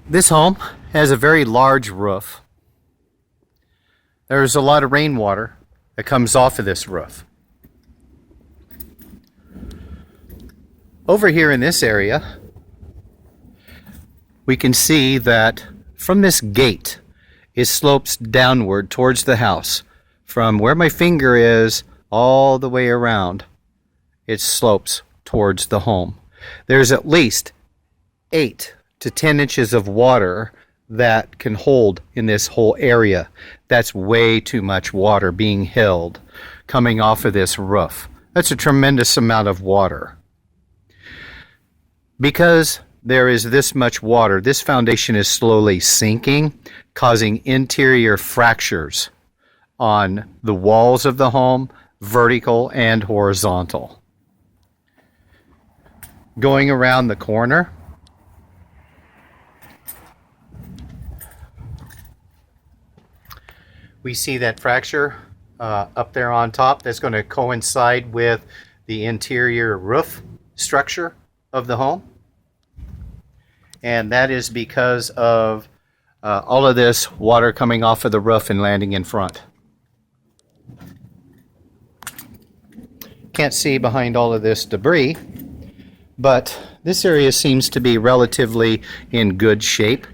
This home has a very large roof. There's a lot of rainwater that comes off of this roof. Over here in this area, we can see that from this gate, it slopes downward towards the house. From where my finger is all the way around, it slopes towards the home. There's at least 8 to 10 inches of water that can hold in this whole area. That's way too much water being held coming off of this roof. That's a tremendous amount of water. Because there is this much water, this foundation is slowly sinking, causing interior fractures on the walls of the home, vertical and horizontal. Going around the corner, we see that fracture up there on top that's going to coincide with the interior roof structure of the home. And that is because of all of this water coming off of the roof and landing in front. Can't see behind all of this debris, but this area seems to be relatively in good shape.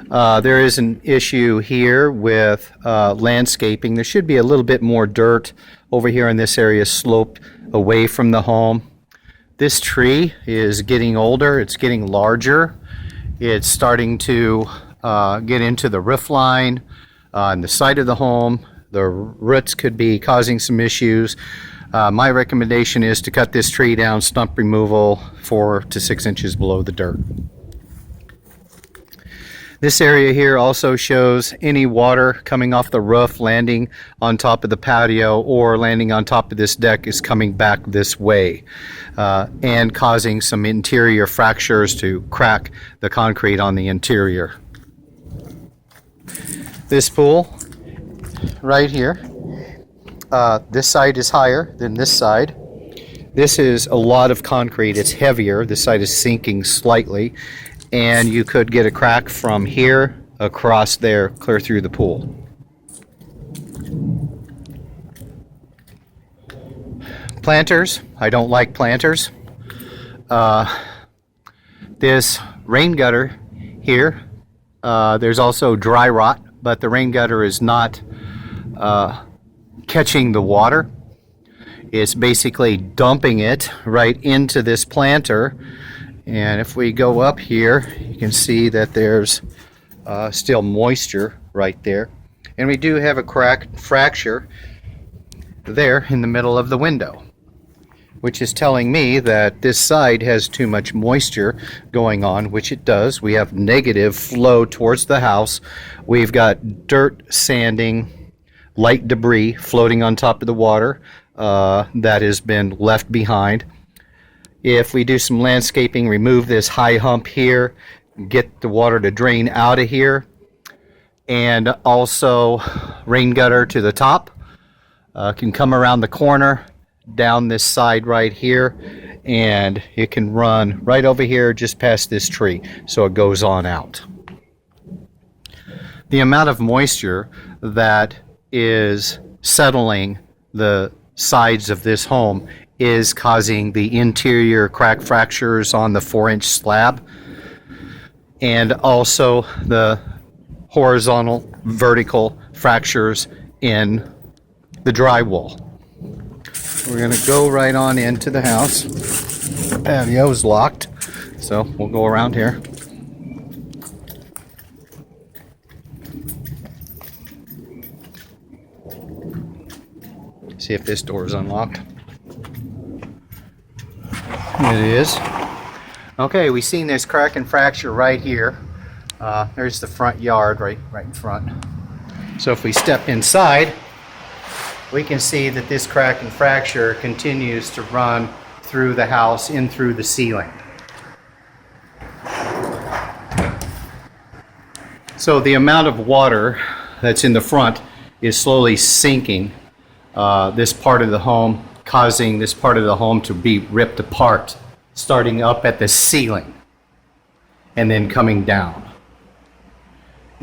There is an issue here with landscaping. There should be a little bit more dirt over here in this area sloped away from the home. This tree is getting older, it's getting larger. It's starting to get into the roof line on the side of the home. The roots could be causing some issues. My recommendation is to cut this tree down, stump removal 4 to 6 inches below the dirt. This area here also shows any water coming off the roof, landing on top of the patio or landing on top of this deck is coming back this way and causing some interior fractures to crack the concrete on the interior. This pool right here, this side is higher than this side. This is a lot of concrete. It's heavier. This side is sinking slightly. And you could get a crack from here across there, clear through the pool. Planters, I don't like planters. This rain gutter here, there's also dry rot, but the rain gutter is not catching the water. It's basically dumping it right into this planter. And if we go up here, you can see that there's still moisture right there. And we do have a fracture there in the middle of the window, which is telling me that this side has too much moisture going on, which it does. We have negative flow towards the house. We've got dirt, sanding, light debris floating on top of the water that has been left behind. If we do some landscaping, remove this high hump here, get the water to drain out of here, and also rain gutter to the top, can come around the corner, down this side right here, and it can run right over here just past this tree, so it goes on out. The amount of moisture that is settling the sides of this home is causing the interior crack fractures on the 4-inch slab and also the horizontal vertical fractures in the drywall. We're going to go right on into the house. The patio is locked, so we'll go around here. See if this door is unlocked. It is. Okay, we've seen this crack and fracture right here. There's the front yard right in front. So if we step inside, we can see that this crack and fracture continues to run through the house, in through the ceiling. So the amount of water that's in the front is slowly sinking this part of the home, causing this part of the home to be ripped apart, starting up at the ceiling and then coming down.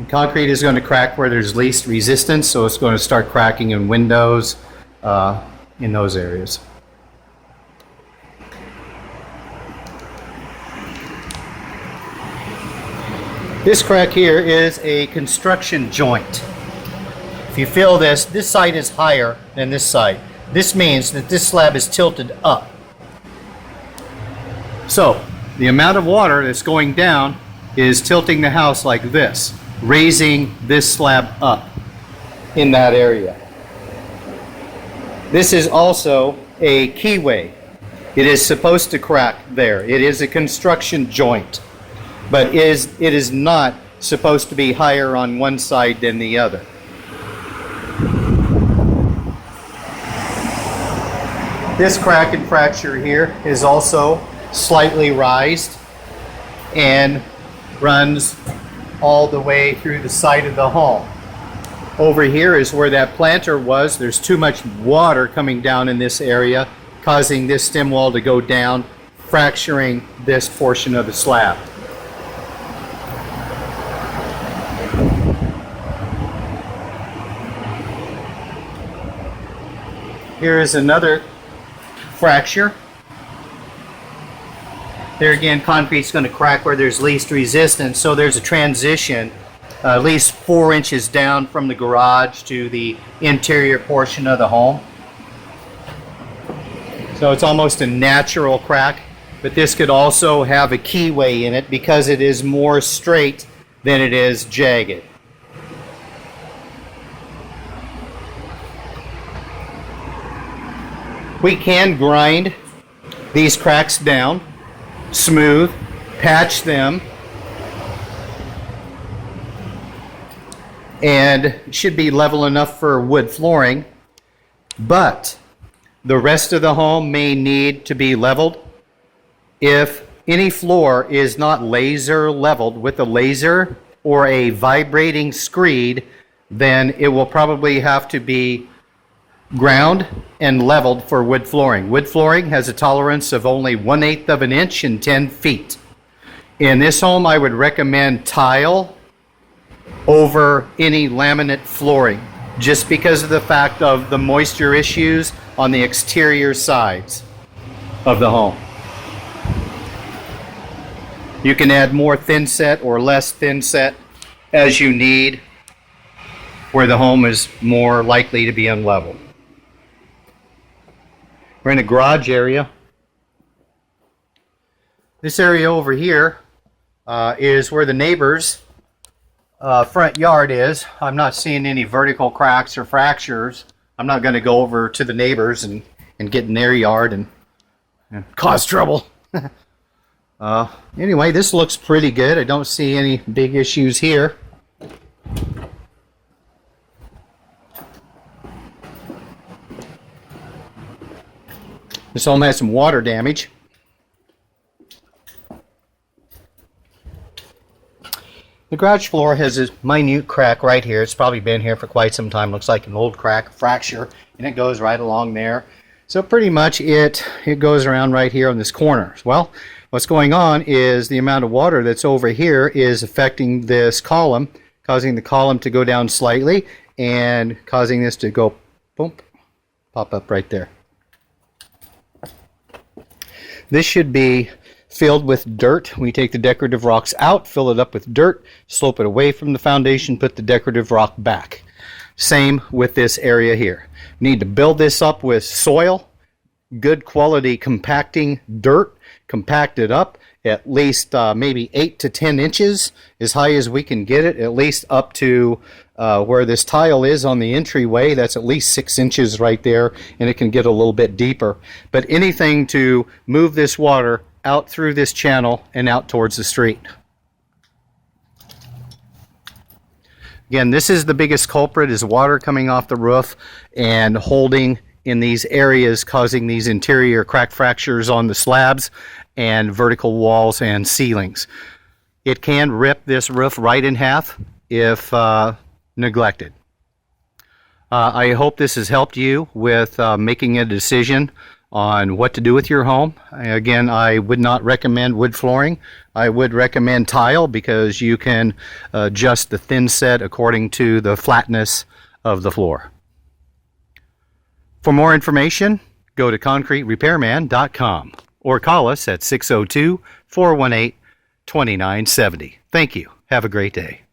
Concrete is going to crack where there's least resistance, so it's going to start cracking in windows, in those areas. This crack here is a construction joint. If you feel this, this side is higher than this side. This means that this slab is tilted up. So, the amount of water that's going down is tilting the house like this, raising this slab up in that area. This is also a keyway. It is supposed to crack there. It is a construction joint, but it is not supposed to be higher on one side than the other. This crack and fracture here is also slightly raised and runs all the way through the side of the home. Over here is where that planter was. There's too much water coming down in this area, causing this stem wall to go down, fracturing this portion of the slab. Here is another fracture. There again, concrete's going to crack where there's least resistance, so there's a transition at least 4 inches down from the garage to the interior portion of the home. So it's almost a natural crack, but this could also have a keyway in it because it is more straight than it is jagged. We can grind these cracks down, smooth, patch them, and it should be level enough for wood flooring, but the rest of the home may need to be leveled. If any floor is not laser leveled with a laser or a vibrating screed, then it will probably have to be ground and leveled for wood flooring. Wood flooring has a tolerance of only 1/8 of an inch and 10 feet. In this home, I would recommend tile over any laminate flooring, just because of the fact of the moisture issues on the exterior sides of the home. You can add more thin set or less thin set as you need, where the home is more likely to be unlevel. We're in a garage area. This area over here is where the neighbor's front yard is. I'm not seeing any vertical cracks or fractures. I'm not going to go over to the neighbors and get in their yard and cause trouble. Anyway, this looks pretty good. I don't see any big issues here. This home has some water damage. The garage floor has a minute crack right here. It's probably been here for quite some time. Looks like an old crack, fracture, and it goes right along there. So pretty much it goes around right here on this corner. Well, what's going on is the amount of water that's over here is affecting this column, causing the column to go down slightly and causing this to go boom, pop up right there. This should be filled with dirt. We take the decorative rocks out, fill it up with dirt, slope it away from the foundation, put the decorative rock back. Same with this area here. We need to build this up with soil, good quality compacting dirt, compact it up at least maybe 8 to 10 inches, as high as we can get it, at least up to where this tile is on the entryway. That's at least 6 inches right there, and it can get a little bit deeper. But anything to move this water out through this channel and out towards the street. Again, this is the biggest culprit, is water coming off the roof and holding in these areas, causing these interior crack fractures on the slabs and vertical walls and ceilings. It can rip this roof right in half if neglected. I hope this has helped you with making a decision on what to do with your home. Again, I would not recommend wood flooring. I would recommend tile because you can adjust the thin set according to the flatness of the floor. For more information, go to concreterepairman.com or call us at 602-418-2970. Thank you. Have a great day.